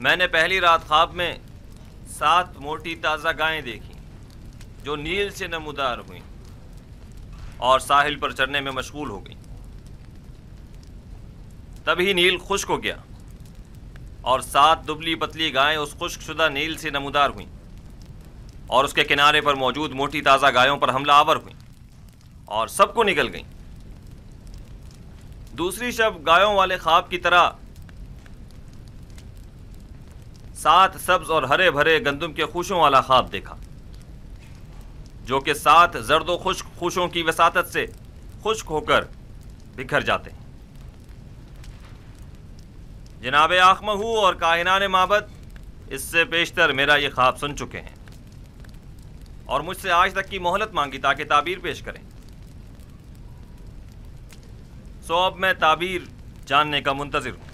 میں نے پہلی رات خواب میں 7 موٹی تازہ گائیں دیکھیں جو نیل سے نمودار ہوئیں اور ساحل پر چرنے میں مشغول ہو گئیں۔ تبھی نیل خشک ہو گیا اور 7 دبلی پتلی گائیں اس خشک شدہ نیل سے نمودار ہوئیں اور اس کے کنارے پر موجود موٹی تازہ گایوں پر حملہ آور ہوئیں اور سب کو نگل گئیں۔ دوسری شب گایوں والے خواب کی طرح 7 سبز اور ہرے بھرے گندم کے خوشوں والا خواب دیکھا جو کہ 7 زرد و خشک خوشوں کی وساطت سے خشک ہو کر بکھر جاتے ہیں۔ جناب آخمہو اور کاہنان معبد اس سے پیشتر میرا یہ خواب سن چکے ہیں اور مجھ سے آج تک کی مہلت مانگی تاکہ تعبیر پیش کریں۔ سو اب میں تعبیر جاننے کا منتظر ہوں۔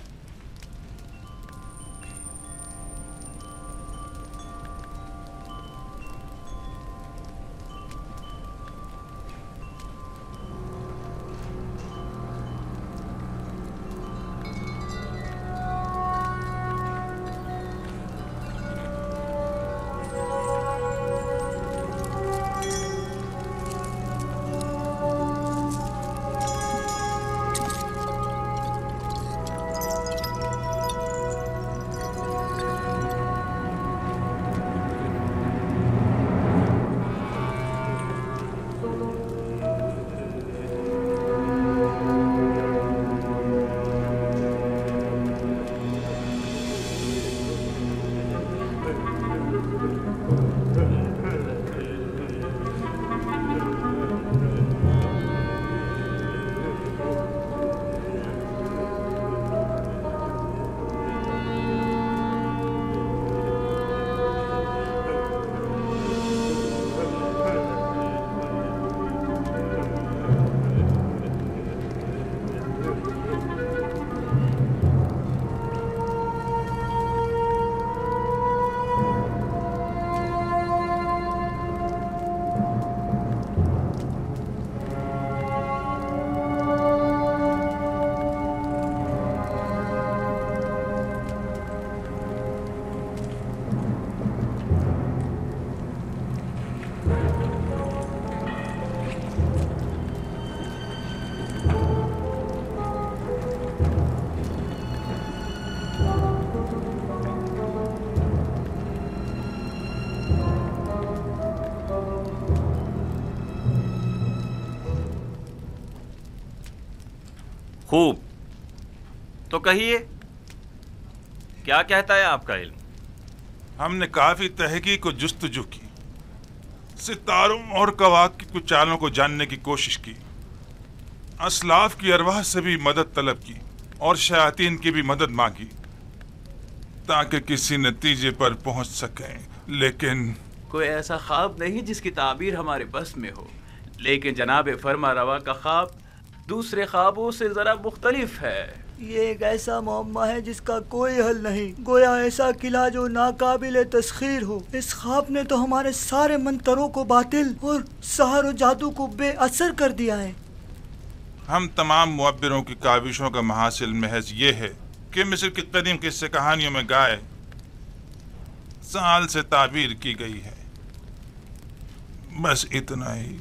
خوب، تو کہیے کیا کہتا ہے آپ کا علم؟ ہم نے کافی تحقیق و جستجو کی، ستاروں اور کواکب کی چالوں کو جاننے کی کوشش کی، اسلاف کی ارواح سے بھی مدد طلب کی اور شیاطین کی بھی مدد مانگی تاکہ کسی نتیجے پر پہنچ سکیں، لیکن کوئی ایسا خواب نہیں جس کی تعبیر ہمارے بس میں ہو۔ لیکن جناب فرما روا کا خواب دوسرے خوابوں سے ذرا مختلف ہے۔ یہ ایک ایسا معمہ ہے جس کا کوئی حل نہیں، گویا ایسا قلعہ جو ناقابل تسخیر ہو۔ اس خواب نے تو ہمارے سارے منتروں کو باطل اور سحر و جادو کو بے اثر کر دیا ہے۔ ہم تمام معبروں کی کاوشوں کا محاصل محض یہ ہے کہ مصر کی قدیم قصے کہانیوں میں گائے سال سے تعبیر کی گئی ہے، بس اتنا ہی۔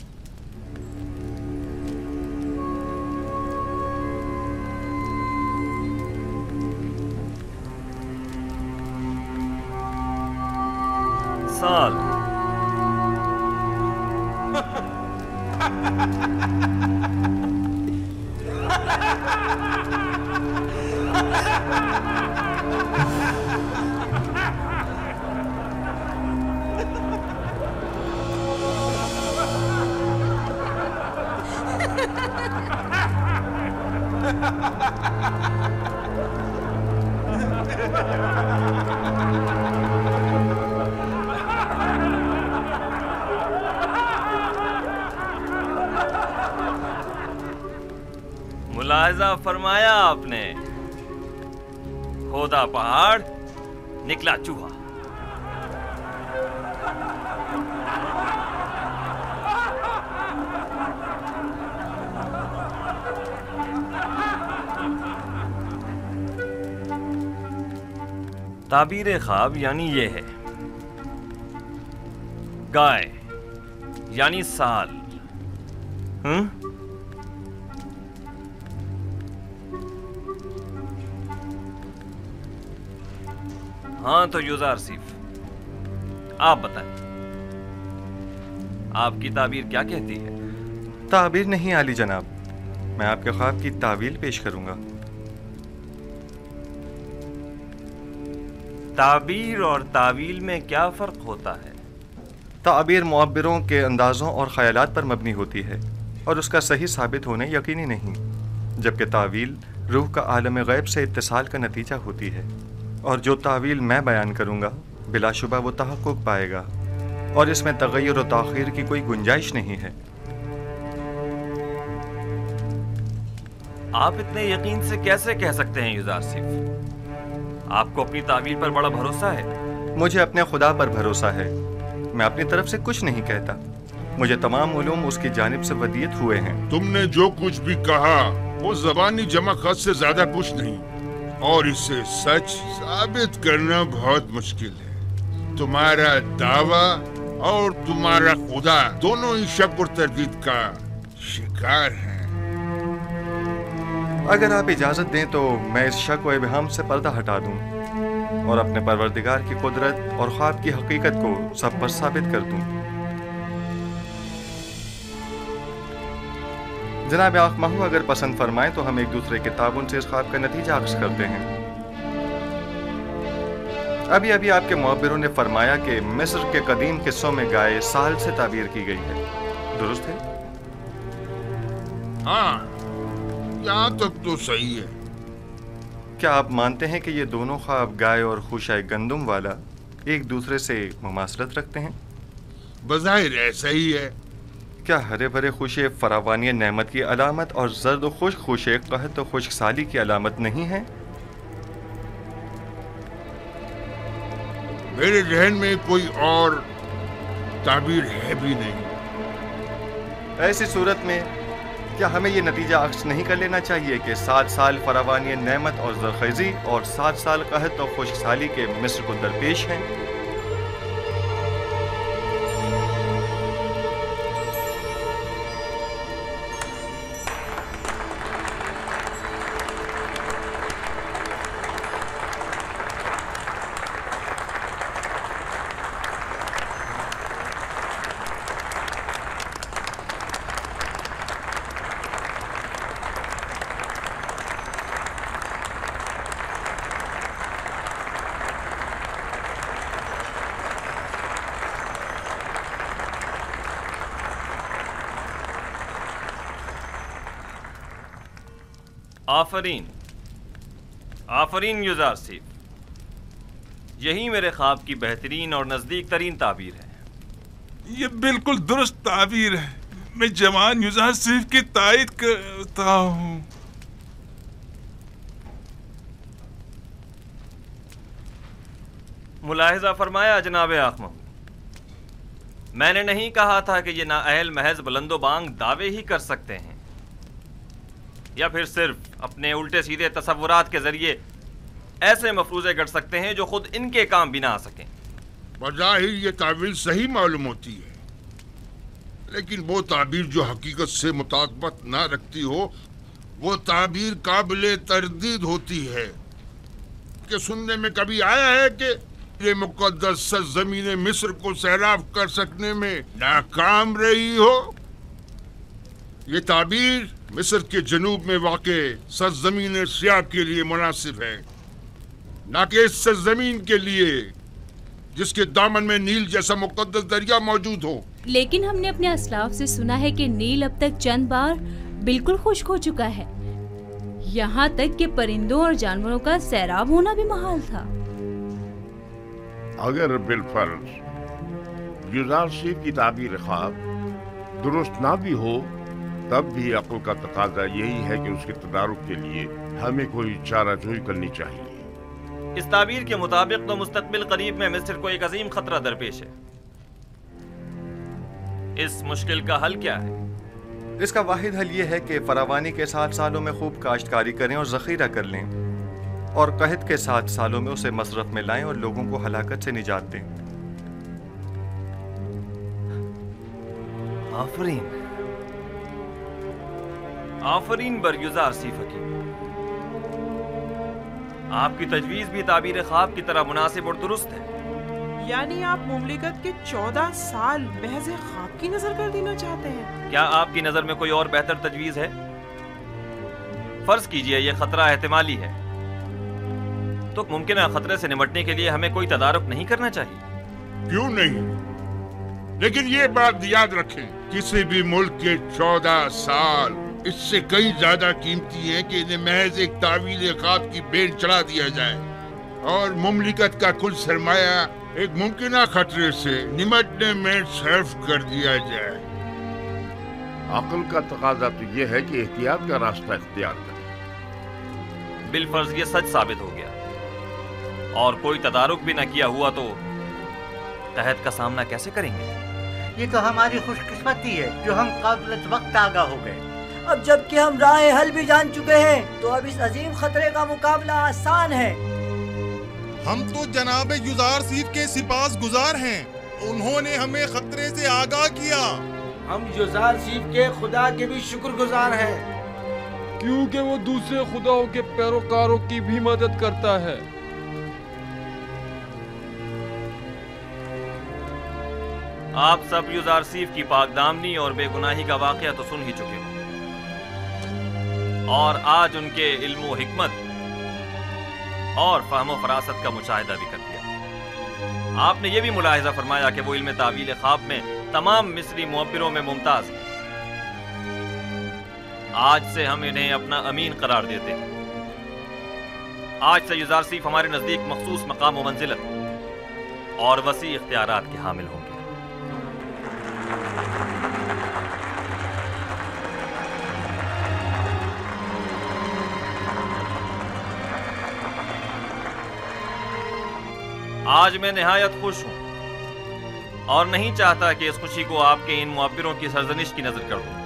سال ملاحظہ فرمایا آپ نے، کھودا پہاڑ نکلا چوہا۔ تعبیر خواب یعنی یہ ہے، گائے یعنی سال. ہاں تو یوزار سیف، آپ بتائیں آپ کی تعبیر کیا کہتی ہے؟ تعبیر نہیں عالی جناب، میں آپ کے خواب کی تعویل پیش کروں گا. تعبیر اور تعویل میں کیا فرق ہوتا ہے؟ تعبیر معبروں کے اندازوں اور خیالات پر مبنی ہوتی ہے اور اس کا صحیح ثابت ہونا یقینی نہیں، جبکہ تعویل روح کا عالم غیب سے اتصال کا نتیجہ ہوتی ہے، اور جو تعویل میں بیان کروں گا بلا شبہ وہ تحقق پائے گا، اور اس میں تغیر و تاخیر کی کوئی گنجائش نہیں ہے. آپ اتنے یقین سے کیسے کہہ سکتے ہیں یوزار سیف؟ آپ کو اپنی تعبیر پر بڑا بھروسہ ہے؟ مجھے اپنے خدا پر بھروسہ ہے، میں اپنی طرف سے کچھ نہیں کہتا، مجھے تمام علوم اس کی جانب سے ودیت ہوئے ہیں. تم نے جو کچھ بھی کہا وہ زبانی جمع خط سے زیادہ کچھ نہیں، اور اسے سچ ثابت کرنا بہت مشکل ہے. تمہارا دعویٰ اور تمہارا خدا دونوں ہی شک اور تردید کا شکار ہیں. اگر آپ اجازت دیں تو میں اس شک و ابہام سے پردہ ہٹا دوں اور اپنے پروردگار کی قدرت اور خواب کی حقیقت کو سب پر ثابت کر دوں. جناب آنکھ ماہو اگر پسند فرمائیں تو ہم ایک دوسرے کے تعاون سے اس خواب کا نتیجہ اخذ کرتے ہیں. ابھی آپ کے معبروں نے فرمایا کہ مصر کے قدیم قصوں میں گائے سال سے تعبیر کی گئی ہے، درست ہے؟ ہاں، یہاں تک تو صحیح ہے. کیا آپ مانتے ہیں کہ یہ دونوں خواب گائے اور خوشہ گندم والا ایک دوسرے سے مماثلت رکھتے ہیں؟ بظاہر ایسا ہی ہے. کیا ہرے بھرے خوشے فراوانی نعمت کی علامت اور زرد و خشک خوشے قحط و خشک سالی کی علامت نہیں ہیں؟ میرے ذہن میں کوئی اور تعبیر ہے بھی نہیں. ایسی صورت میں کیا ہمیں یہ نتیجہ اخذ نہیں کر لینا چاہیے کہ 7 سال فراوانی نعمت اور زرخیزی اور 7 سال قحط اور خشک سالی کے مصر کو درپیش ہیں؟ آفرین یوزار سیف، یہی میرے خواب کی بہترین اور نزدیک ترین تعبیر ہے. یہ بالکل درست تعبیر ہے. میں جوان یوزار سیف کی تائید کرتا ہوں. ملاحظہ فرمایا جناب آنکھ ماہو، میں نے نہیں کہا تھا کہ یہ نااہل محض بلند و بانگ دعوے ہی کر سکتے ہیں یا پھر صرف اپنے الٹے سیدھے تصورات کے ذریعے ایسے مفروضے گڑھ سکتے ہیں جو خود ان کے کام بھی نہ آ سکیں. بظاہر یہ تعبیر صحیح معلوم ہوتی ہے، لیکن وہ تعبیر جو حقیقت سے مطابقت نہ رکھتی ہو وہ تعبیر قابل تردید ہوتی ہے. کہ سننے میں کبھی آیا ہے کہ یہ مقدس سرزمین مصر کو سیراب کر سکنے میں ناکام رہی ہو؟ یہ تعبیر مصر کے جنوب میں واقع سرزمین سیاب کے لیے مناسب ہے، نہ کہ اس سرزمین کے لیے جس کے دامن میں نیل جیسا مقدس دریا موجود ہو. لیکن ہم نے اپنے اسلاف سے سنا ہے کہ نیل اب تک چند بار بالکل خشک ہو چکا ہے، یہاں تک کہ پرندوں اور جانوروں کا سیراب ہونا بھی محال تھا. اگر بالفرض یوزار سیف کی تعبیر خواب درست نہ بھی ہو، تب بھی عقل کا تقاضا یہی ہے کہ اس کے تدارک کے لیے ہمیں کوئی چارہ جوئی کرنی چاہیے. اس تعبیر کے مطابق تو مستقبل قریب میں مصر کو ایک عظیم خطرہ درپیش ہے. اس مشکل کا حل کیا ہے؟ اس کا واحد حل یہ ہے کہ فراوانی کے 7 سالوں میں خوب کاشتکاری کریں اور ذخیرہ کر لیں، اور قحط کے 7 سالوں میں اسے مصرف میں لائیں اور لوگوں کو ہلاکت سے نجات دیں۔ آفرین، آفرین بر یوزار سیف حکیم، آپ کی تجویز بھی تعبیر خواب کی طرح مناسب اور درست ہے۔ یعنی آپ مملکت کے 14 سال محض خواب کی نظر کر دینا چاہتے ہیں؟ کیا آپ کی نظر میں کوئی اور بہتر تجویز ہے؟ فرض کیجئے یہ خطرہ احتمالی ہے، تو ممکنہ خطرے سے نمٹنے کے لیے ہمیں کوئی تدارک نہیں کرنا چاہیے؟ کیوں نہیں؟ لیکن یہ بات یاد رکھیں، کسی بھی ملک کے 14 سال اس سے کئی زیادہ قیمتی ہیں کہ انہیں محض ایک تعویل خواب کی بین چڑھا دیا جائے اور مملکت کا کل سرمایہ ایک ممکنہ خطرے سے نمٹنے میں صرف کر دیا جائے۔ عقل کا تقاضا تو یہ ہے کہ احتیاط کا راستہ اختیار کریں۔ بالفرض یہ سچ ثابت ہو گیا اور کوئی تدارک بھی نہ کیا ہوا تو قحط کا سامنا کیسے کریں گے؟ یہ تو ہماری خوش قسمتی ہے جو ہم قبل وقت آگاہ ہو گئے۔ اب جب کہ ہم راہ حل بھی جان چکے ہیں تو اب اس عظیم خطرے کا مقابلہ آسان ہے۔ ہم تو جناب یوزار سیف کے سپاس گزار ہیں، انہوں نے ہمیں خطرے سے آگاہ کیا۔ ہم یوزار سیف کے خدا کے بھی شکر گزار ہیں، کیونکہ وہ دوسرے خداؤں کے پیروکاروں کی بھی مدد کرتا ہے۔ آپ سب یوزار سیف کی پاک دامنی اور بے گناہی کا واقعہ تو سن ہی چکے ہو، اور آج ان کے علم و حکمت اور فہم و فراست کا مشاہدہ بھی کر دیا۔ آپ نے یہ بھی ملاحظہ فرمایا کہ وہ علم تعویل خواب میں تمام مصری معبروں میں ممتاز ہیں۔ آج سے ہم انہیں اپنا امین قرار دیتے ہیں۔ آج سے یوزار سیف ہمارے نزدیک مخصوص مقام و منزلت اور وسیع اختیارات کے حامل ہوں گے۔ آج میں نہایت خوش ہوں اور نہیں چاہتا کہ اس خوشی کو آپ کے ان معبروں کی سرزنش کی نظر کر دوں۔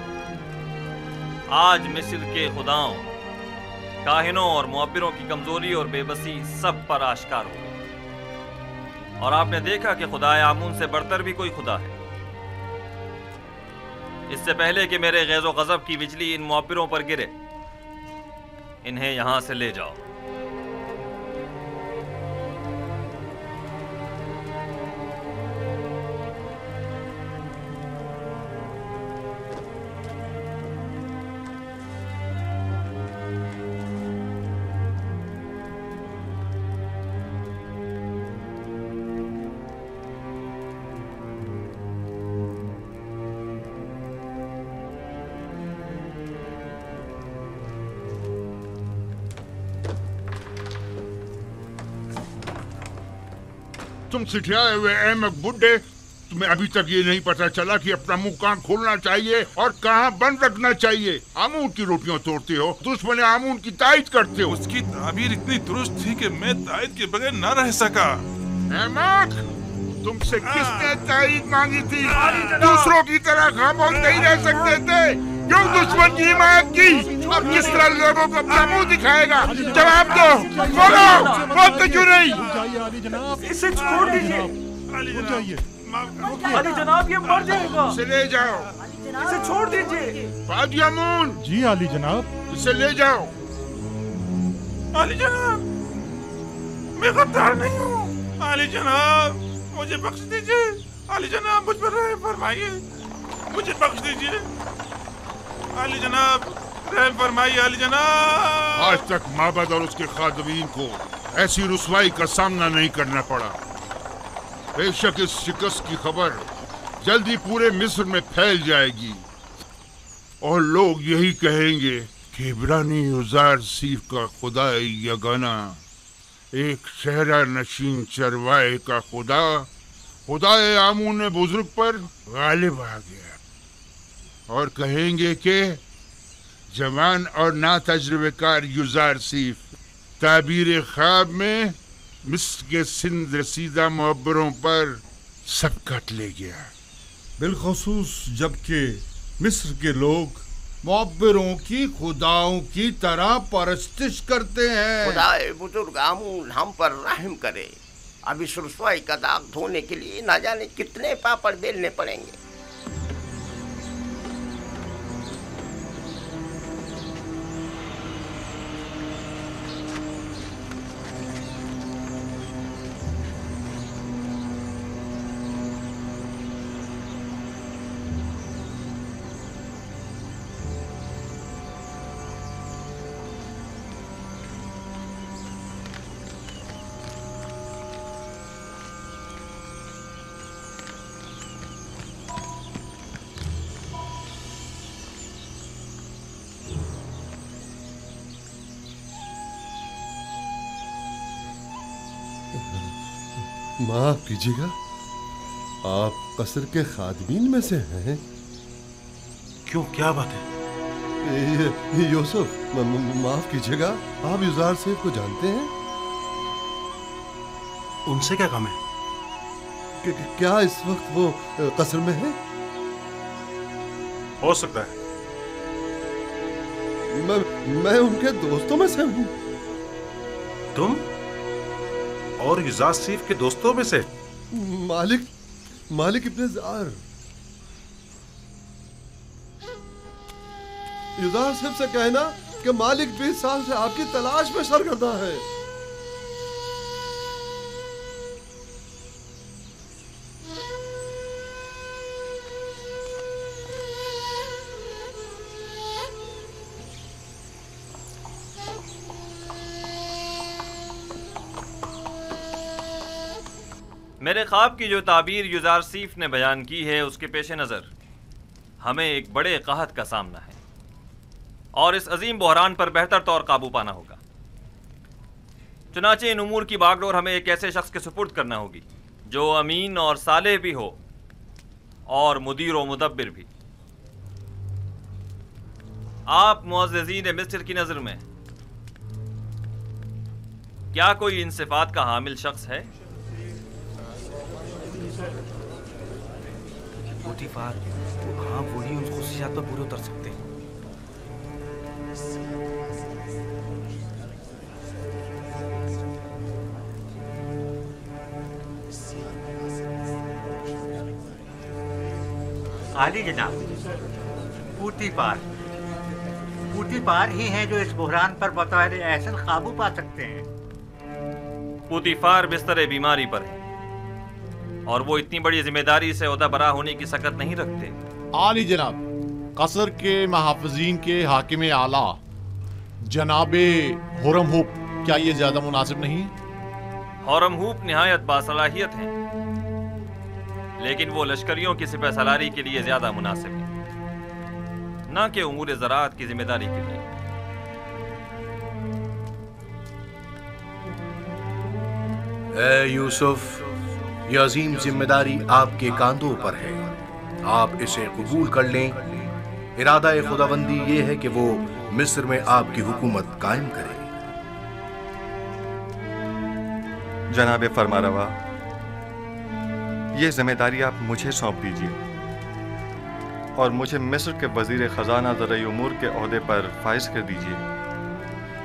آج مصر کے خداؤں، کاہنوں اور معبروں کی کمزوری اور بے بسی سب پر آشکار ہو گئی، اور آپ نے دیکھا کہ خدائے آمون سے بڑھتر بھی کوئی خدا ہے۔ اس سے پہلے کہ میرے غیظ و غضب کی بجلی ان معبروں پر گرے، انہیں یہاں سے لے جاؤ۔ تم سٹھیائے ہوئے احمق بڈھے، تمہیں ابھی تک یہ نہیں پتا چلا کہ اپنا منہ کہاں کھولنا چاہیے اور کہاں بند رکھنا چاہیے۔ آمون کی روٹیاں توڑتے ہو، دشمن آمون کی تائید کرتے ہو۔ اس کی تعبیر اتنی درست تھی کہ میں تائید کے بغیر نہ رہ سکا۔ احمق، تم سے کس نے تائید مانگی تھی؟ دوسروں کی طرح خاموش نہیں رہ سکتے تھے، کیوں دشمن کی حمایت کی؟ اب کس طرح لوگوں کو اپنا منہ دکھائے گا؟ جواب دو، بولو، بولتے کیوں نہیں؟ اسے چھوڑ دیجئے علی جناب، یہ مر جائے گا۔ اسے لے جاؤ، اسے چھوڑ دیجئے۔ فادی امون، جی علی جناب۔ اسے لے جاؤ۔ علی جناب، میں غدار نہیں ہوں۔ علی جناب، مجھے بخش دیجئے۔ علی جناب، مجھ پر رحم فرمائیے، مجھے بخش دیجئے۔ علی جناب، رحم فرمائیے۔ علی جناب، آج تک معبد اور اس کے خادمین کو ایسی رسوائی کا سامنا نہیں کرنا پڑا۔ بے شک اس شکست کی خبر جلدی پورے مصر میں پھیل جائے گی اور لوگ یہی کہیں گے کہ عبرانی یوزار سیف کا خدا یگانہ، ایک صحرا نشین چروائے کا خدا، خدائے آمون بزرگ پر غالب آ گیا، اور کہیں گے کہ جوان اور نا تجربہ کار یوزار سیف تعبیر خواب میں مصر کے سندھ رسیدہ معبروں پر سبقت لے گیا۔ بالخصوص جب کہ مصر کے لوگ معبروں کی خداؤں کی طرح پرستش کرتے ہیں۔ خدائے بزرگامون ہم پر رحم کرے، اب اس رسوائی کا داغ دھونے کے لیے نہ جانے کتنے پاپڑ بیلنے پڑیں گے۔ معاف کیجیے گا، آپ قصر کے خادمین میں سے ہیں؟ کیوں، کیا بات ہے؟ یوسف، معاف کیجیے گا، آپ یزار سیف کو جانتے ہیں؟ ان سے کیا کام ہے؟ کیا اس وقت وہ قصر میں ہیں؟ ہو سکتا ہے، میں ان کے دوستوں میں سے ہوں۔ تم اور یزار سیف کے دوستوں میں سے؟ مالک ابن زار، یزار سیف سے کہنا کہ مالک 20 سال سے آپ کی تلاش میں سرگرداں ہے۔ میرے خواب کی جو تعبیر یزار سیف نے بیان کی ہے، اس کے پیش نظر ہمیں ایک بڑے قحط کا سامنا ہے اور اس عظیم بحران پر بہتر طور قابو پانا ہوگا۔ چنانچہ ان امور کی باغ ڈور ہمیں ایک ایسے شخص کے سپرد کرنا ہوگی جو امین اور صالح بھی ہو اور مدیر و مدبر بھی۔ آپ معززین مصر کی نظر میں کیا کوئی ان صفات کا حامل شخص ہے؟ پوٹیفار، ہاں وہی ان خصوصیات پر پورے اتر سکتے ہیں۔ عالی جناب، پوٹیفار ہی ہیں جو اس بحران پر بطور احسن قابو پا سکتے ہیں۔ پوٹیفار بستر بیماری پر ہے اور وہ اتنی بڑی ذمہ داری سے عہدہ برا ہونے کی سکت نہیں رکھتے۔ عالی جناب، قصر کے محافظین کے حاکم اعلیٰ جناب ہورم ہوپ، کیا یہ زیادہ مناسب نہیں؟ ہورم ہوپ نہایت باصلاحیت ہیں، لیکن وہ لشکریوں کی سپہ سالاری کے لیے زیادہ مناسب ہیں، نہ کہ امور زراعت کی ذمہ داری کے لیے۔ اے یوسف، یہ عظیم ذمہ داری آپ کے کاندھوں پر ہے، آپ اسے قبول کر لیں۔ ارادہ خداوندی یہ ہے کہ وہ مصر میں آپ کی حکومت قائم کرے۔ جناب فرمانروا، یہ ذمہ داری آپ مجھے سونپ دیجیے اور مجھے مصر کے وزیر خزانہ زرعی امور کے عہدے پر فائز کر دیجیے،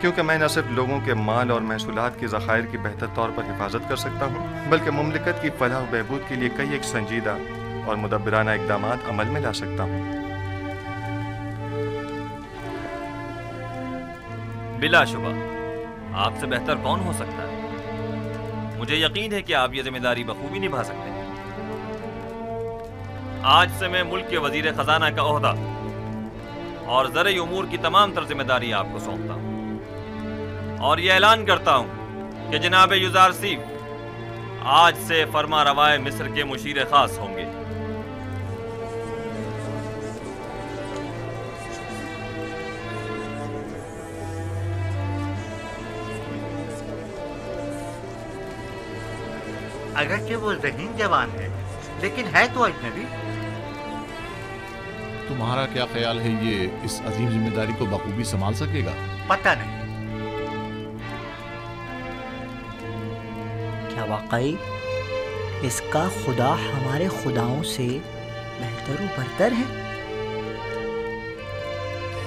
کیونکہ میں نہ صرف لوگوں کے مال اور محصولات کے ذخائر کی بہتر طور پر حفاظت کر سکتا ہوں، بلکہ مملکت کی فلاح و بہبود کے لیے کئی ایک سنجیدہ اور مدبرانہ اقدامات عمل میں لا سکتا ہوں۔ بلا شبہ آپ سے بہتر کون ہو سکتا ہے؟ مجھے یقین ہے کہ آپ یہ ذمہ داری بخوبی نبھا سکتے ہیں۔ آج سے میں ملک کے وزیر خزانہ کا عہدہ اور زرعی امور کی تمام تر ذمہ داری آپ کو سونپتا ہوں، اور یہ اعلان کرتا ہوں کہ جناب یزار سیف آج سے فرما روائے مصر کے مشیر خاص ہوں گے۔ اگرچہ وہ ذہین جوان ہے، لیکن ہے تو اجنبی۔ تمہارا کیا خیال ہے، یہ اس عظیم ذمہ داری کو بخوبی سنبھال سکے گا؟ پتہ نہیں۔ کیا واقعی اس کا خدا ہمارے خداؤں سے بہتر و برتر ہے؟